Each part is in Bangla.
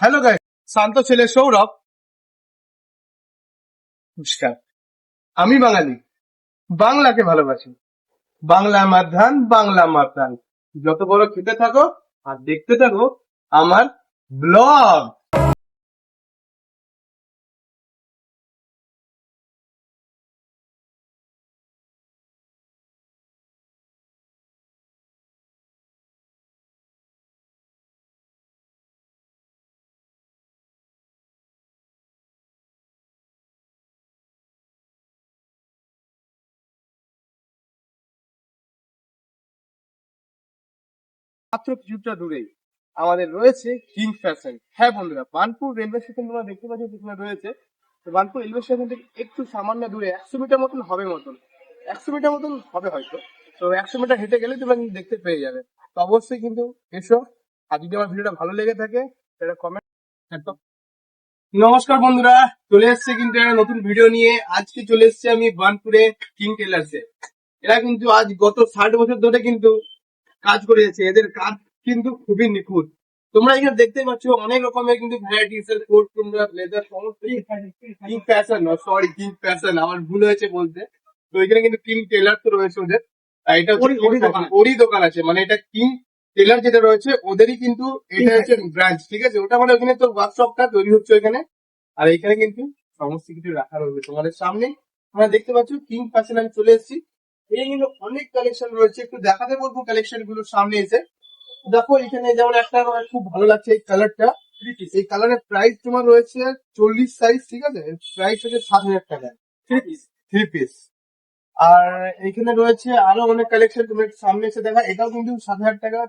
হ্যালো গাইস, শান্ত ছেলে সৌরভ। নমস্কার। আমি বাঙালি, বাংলাকে ভালোবাসি। বাংলা আমার ধান, বাংলা আমার প্রাণ। যত বড় খেতে থাকো আর দেখতে থাকো আমার ব্লগ। মাত্র কিছুটা দূরেই আমাদের রয়েছে কিং ফ্যাশন। হ্যাঁ বন্ধুরা, বার্নপুর রেলওয়ে স্টেশন তোমরা দেখতে পাচ্ছ যেখানে রয়েছে। তো বার্নপুর রেলওয়ে স্টেশন থেকে একটু সামান্য দূরে 100 মিটার মতন হবে, 100 মিটার মতন হবে হয়তো। তো 100 মিটার হেঁটে গেলে তোমরা কিন্তু দেখতে পেয়ে যাবে। তো অবশ্যই কিন্তু এসো। আর যদি আমার ভিডিওটা ভালো লেগে থাকে সেটা কমেন্ট। নমস্কার বন্ধুরা, চলে এসছে কিন্তু একটা নতুন ভিডিও নিয়ে। আজকে চলে এসছে আমি বার্নপুরে কিং টেলার্সে। এরা কিন্তু আজ গত 60 বছর ধরে কিন্তু কাজ করে যাচ্ছে। এদের কাজ কিন্তু খুবই নিখুঁত। তোমরা এখানে দেখতে পাচ্ছ অনেক রকমের কিন্তু ভ্যারাইটিস এর কোট, তোমরা লেদার সমস্ত। King fashion, sorry king fashion, আমার ভুল হয়েছে বলতে। তো এখানে কিন্তু কিং টেলার তো রয়েছে ওদের। আর এটা ওরই দোকান আছে, মানে এটা কিং টেলার যেটা রয়েছে ওদেরই কিন্তু এটা হচ্ছে ব্রাঞ্চ, ঠিক আছে। ওটা মানে ওখানে তোর ওয়ার্কশপটা তৈরি হচ্ছে ওখানে। আর এখানে কিন্তু সমস্ত কিছু রাখা রয়েছে তোমাদের সামনে। তোমরা দেখতে পাচ্ছ কিং ফ্যাশন আমি চলে এসেছি। এই কিন্তু অনেক কালেকশন রয়েছে, একটু দেখাতে বলবো কালেকশন গুলো সামনে এসে। দেখো এখানে যেমন একটা আমার খুব ভালো লাগছে এই কালারটা। এই কালারের প্রাইস তোমার রয়েছে 40 সাইজ, ঠিক আছে। প্রাইস হচ্ছে 7,000 টাকা। Three piece. আর এখানে রয়েছে আরো অনেক কালেকশন, তুমি একটু সামনে এসে দেখা। এটাও কিন্তু 7,000 টাকা।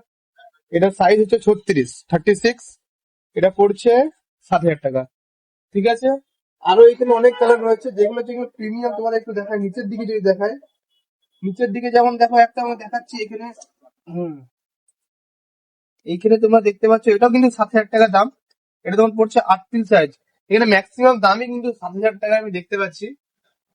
এটা সাইজ হচ্ছে 36। এটা পড়ছে 7,000 টাকা, ঠিক আছে। আরো এখানে অনেক কালার রয়েছে যেগুলো যেগুলো প্রিমিয়াম। তোমার একটু দেখায় নিচের দিকে, যদি দেখায় নিচের দিকে যেমন দেখো একটা আমরা দেখাচ্ছি এখানে। হুম, এইখানে তোমরা দেখতে পাচ্ছ এটাও কিন্তু 7,000 টাকা দাম। এটা তোমার পড়ছে 38 সাইজ। এখানে ম্যাক্সিমাম দামই কিন্তু 7,000 টাকা আমি দেখতে পাচ্ছি।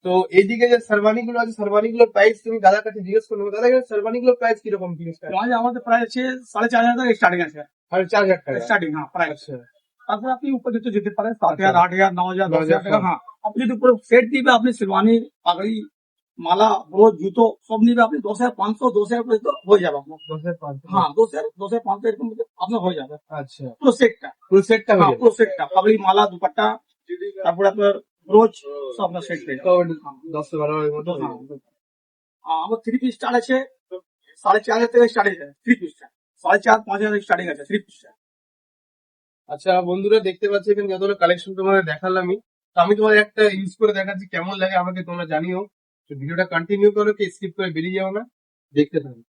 তো এইদিকে যে শারবানি গুলো আছে, শারবানি গুলোর প্রাইস তুমি দাদার কাছে জিজ্ঞেস করবে। দাদা এখানে শারবানি গুলোর প্রাইস কিরকম জিনিসটা? आज আমাদের প্রায় আছে 4,500 টাকা স্টার্টিং আছে। 4,500 টাকা স্টার্টিং, হ্যাঁ প্রাইস। আচ্ছা তারপর আপনি উপর যেতে পারেন 7,000, 8,000, 9,000, 10,000 9,000 টাকা। হ্যাঁ, আপনি যদি পুরো সেট দিবে, আপনি শেরওয়ানি, পাগড়ি, মালা, ব্রোচ, জুতো সব নিবে, আপনি 10,500, 10,000 পর্যন্ত হয়ে যাবে আপনার। 10,500। হ্যাঁ, 10,500 এরকম আপনার হয়ে যাবে আচ্ছা, পুরো সেটটা। ফুল সেটটা হয়ে হ্যাঁ, যাবে। পুরো সেটটা, পাগড়ি, মালা, দুপাট্টা, তারপরে আপনার ব্রোচ, সব আপনার সেট পেয়ে যাবে। 10-12 এর মতো হয়ে হ্যাঁ, যাবে। আমার 3 পিস স্টার্ট আছে 4,500 থেকে স্টার্টিং আছে। 3 পিসটা 4,500, 5,000 স্টার্টিং আছে 3 পিসটা। আচ্ছা বন্ধুরা, দেখতে পাচ্ছি এখানে যতগুলো কালেকশন তোমাদের দেখালামই। তো আমি তোমাদের একটা ইউজ করে দেখাচ্ছি, কেমন লাগে আমাকে তোমরা জানিও। তো ভিডিওটা কন্টিনিউ করো, কি স্কিপ করে বেরিয়ে যাও না, দেখতে থাকো।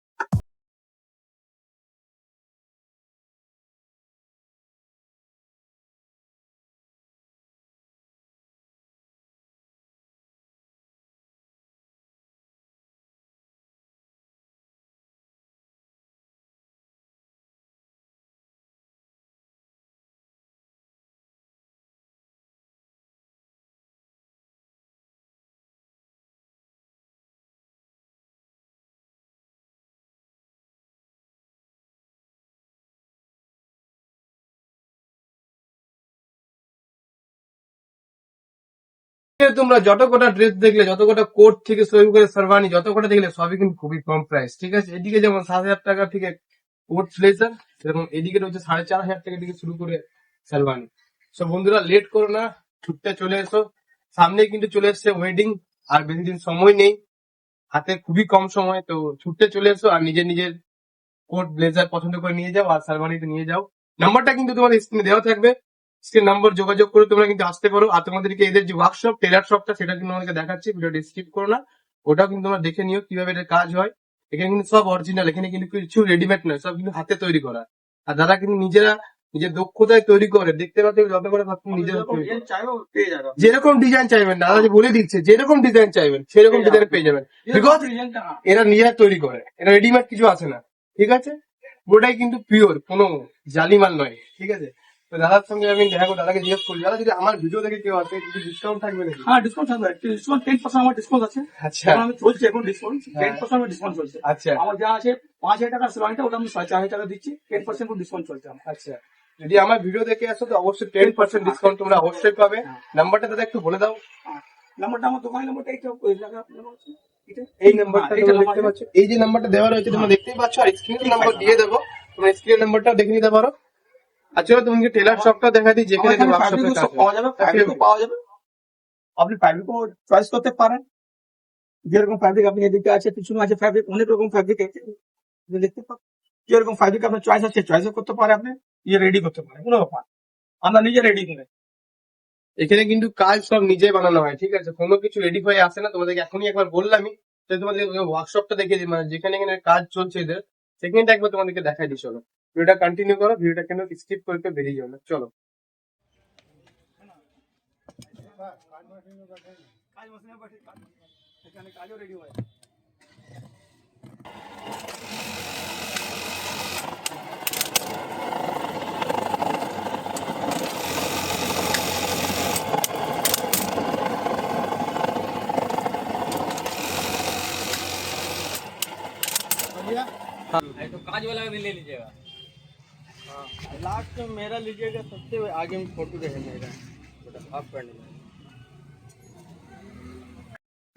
তোমরা যত কটা ড্রেস দেখলে, যত কটা কোট থেকে শুরু করে শারবানি যত কটা দেখলে, সবই কিন্তু খুবই কম প্রাইস, ঠিক আছে। এদিকে যেমন 7,000 টাকা থেকে কোট ব্লেজার, সেরকম এদিকে রয়েছে 4,500 টাকা থেকে শুরু করে শারবানি। সব বন্ধুরা লেট করো না, ছুটতে চলে এসো। সামনে কিন্তু চলে এসছে ওয়েডিং, আর বেশি দিন সময় নেই, হাতে খুবই কম সময়। তো ছুটতে চলে এসো আর নিজের নিজের কোট ব্লেজার পছন্দ করে নিয়ে যাও, আর শারবানিতে নিয়ে যাও। নাম্বারটা কিন্তু তোমাদের স্ক্রিনে দেওয়া থাকবে, স্ক্রিন নাম্বার যোগাযোগ করে তোমরা কিন্তু আসতে পারো। আর তোমাদেরকে এদের যে ওয়ার্কশপ, টেলার শপটা, সেটা কিন্তু আমাদেরকে দেখাচ্ছি, ভিডিওটা স্কিপ করো না। ওটাও কিন্তু তোমরা দেখে নিও কিভাবে এটার কাজ হয়। এখানে কিন্তু সব অরিজিনাল, এখানে কিন্তু কিছু রেডিমেড নয়, সব কিন্তু হাতে তৈরি করা। আর যারা কিন্তু নিজেরা নিজের দক্ষতায় তৈরি করে, দেখতে পাচ্ছ যত করে সব কিন্তু নিজেরা তৈরি করে। চাইবো পেয়ে যাবে। যেরকম ডিজাইন চাইবেন, দাদা যে বলে দিচ্ছে, যেরকম ডিজাইন চাইবেন সেরকম ডিজাইন পেয়ে যাবেন। বিকজ এরা নিজেরা তৈরি করে, এরা রেডিমেড কিছু আসে না, ঠিক আছে। পুরোটাই কিন্তু পিওর, কোনো জালিমাল নয়, ঠিক আছে। তো দাদার সঙ্গে আমি দেখা করে দাদাকে জিজ্ঞেস করি, দাদা যদি আমার ভিডিও দেখে কেউ আসে, কিছু ডিসকাউন্ট থাকবে নাকি? হ্যাঁ, ডিসকাউন্ট থাকবে। ডিসকাউন্ট 10% আমার ডিসকাউন্ট আছে। আচ্ছা এখন আমি চলছে, এখন ডিসকাউন্ট হ্যাঁ। 10% আমার ডিসকাউন্ট চলছে। আচ্ছা আমার যা আছে 5,000 টাকার সেলাইনটা, ওটা আমি 4,500 টাকা দিচ্ছি। 10% ডিসকাউন্ট চলছে আমার। আচ্ছা, যদি আমার ভিডিও দেখে আসো তো অবশ্যই 10% ডিসকাউন্ট তোমরা অবশ্যই পাবে। নাম্বারটা দাদা একটু বলে দাও। নাম্বারটা আমার দোকানের নাম্বারটা এইটা ওই জায়গা নাম্বার আছে। এটা এই নাম্বারটা এইটা তোমরা দেখতে পাচ্ছ, এই যে নাম্বারটা দেওয়া রয়েছে তোমরা দেখতেই পাচ্ছ, আর স্ক্রিনের নাম্বার দিয়ে দেবো, তোমরা স্ক্রিনের নাম্বারটা দেখে নিতে পারো। আচ্ছা তোমাকে টেলার শপটা দেখা দিই যেখানে আমাদের ওয়ার্কশপে fabric কাজ সব পাওয়া যাবে, fabric পাওয়া যাবে। আপনি ফ্যাব্রিকও চয়েস করতে পারেন, যেরকম ফ্যাব্রিক আপনি এদিকে আছে, পিছনে আছে ফ্যাব্রিক, অনেক রকম ফ্যাব্রিক আছে, আপনি দেখতে পাবেন। যেরকম ফ্যাব্রিক আপনার চয়েস আছে, চয়েসও করতে পারে, আপনি নিজে রেডি করতে পারেন, কোনো ব্যাপার না। আমরা নিজে রেডি করে এখানে কিন্তু কাজ সব নিজে বানানো হয়, ঠিক আছে, কোনো কিছু রেডি হয়ে আসে না। তোমাদেরকে এখনই একবার বললামই, তো তোমাদের ওয়ার্কশপটা দেখিয়ে দিই, মানে যেখানে এখানে কাজ চলছে এদের, সেখানটা একবার তোমাদেরকে দেখাই দিই। চলো ভিডিওটা কন্টিনিউ করো, ভিডিওটা কেন স্কিপ করে বেরিয়ে যাও না। চলো কাজ মশিনে বসে কাজ, এখানে কাজও রেডি হয়। तो कांच वाला भी ले लीजिएगा। लास्ट में मेरा लीजिएगा, सबसे आगे में फोटो रहे मेरा हाफ पैंट में।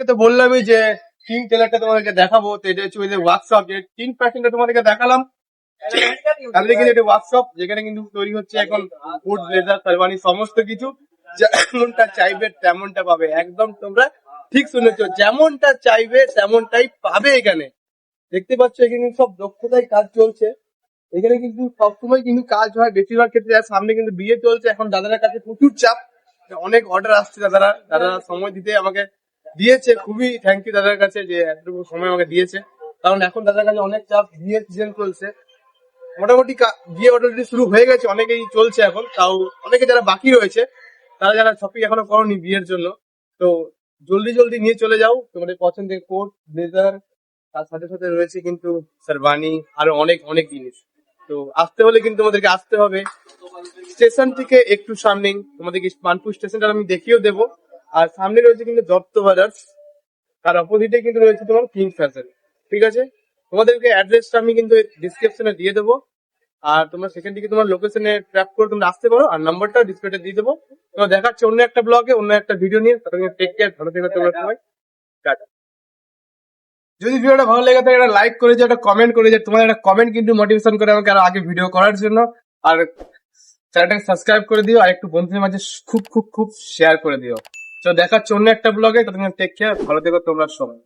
তো বললামই যে কিং টেলারটা তোমাদেরকে দেখাবো। তো এটা হচ্ছে ওই যে ওয়ার্কশপ, যে 3% তোমাদেরকে দেখালাম, তাহলে কিন্তু এটা ওয়ার্কশপ যেখানে কিন্তু তৈরি হচ্ছে এখন ফুড ব্লেজার শারবানি সমস্ত কিছু। যেমনটা চাইবে তেমনটা পাবে, একদম তোমরা ঠিক শুনেছো, যেমনটা চাইবে তেমনটাই পাবে। এখানে দেখতে পাচ্ছ এখানে কিন্তু সব দক্ষতায় কাজ চলছে। এখানে কিন্তু সবসময় কিন্তু কাজ হয় বেশিরভাগ ক্ষেত্রে। আর সামনে কিন্তু বিয়ে চলছে, এখন দাদার কাছে প্রচুর চাপ, অনেক অর্ডার আসছে। দাদারা সময় দিতে আমাকে দিয়েছে, খুবই থ্যাংক ইউ দাদার কাছে যে এতটুকু সময় আমাকে দিয়েছে। কারণ এখন দাদার কাছে অনেক চাপ, বিয়ের সিজন চলছে, মোটামুটি বিয়ে অলরেডি শুরু হয়ে গেছে, অনেকেই চলছে এখন, তাও অনেকে যারা বাকি রয়েছে, তারা যারা শপিং এখনো করনি বিয়ের জন্য, তো জলদি জলদি নিয়ে চলে যাও তোমাদের পছন্দের কোট ব্লেজার। তার সাথে সাথে রয়েছে কিন্তু শারবানি, আরো অনেক অনেক জিনিস। তো আসতে হলে কিন্তু তোমাদেরকে আসতে হবে স্টেশন থেকে একটু সামনেই, তোমাদেরকে মানপুর স্টেশনটা আমি দেখিয়েও দেবো। আর সামনে রয়েছে কিন্তু দত্ত ব্রাদার্স, তার অপোজিটে কিন্তু রয়েছে তোমার কিং ফ্যাশন। ঠিক আছে, তোমাদেরকে অ্যাড্রেসটা আমি কিন্তু ডিসক্রিপশনে দিয়ে দেবো, আর তোমরা সেখান থেকে তোমার লোকেশনে ট্র্যাক করে তোমরা আসতে পারো। আর নাম্বারটা ডিসপ্লেতে দিয়ে দেবো। তোমরা দেখাচ্ছে অন্য একটা ব্লগে, অন্য একটা ভিডিও নিয়ে। ততক্ষণ টেক কেয়ার, ভালো থেকো তোমরা সবাই, টাটা। যদি ভিডিওটা ভালো লেগে থাকে একটা লাইক করে যে, একটা কমেন্ট করে যে, তোমার একটা কমেন্ট কিন্তু মোটিভেশন করে আমাকে আরো আগে ভিডিও করার জন্য। আর চ্যানেলটাকে সাবস্ক্রাইব করে দিও, আর একটু বন্ধুদের মাঝে খুব খুব খুব শেয়ার করে দিও। তো দেখাচ্ছে অন্য একটা ব্লগে, ততক্ষণ টেক কেয়ার, ভালো থেকো তোমরা সবাই।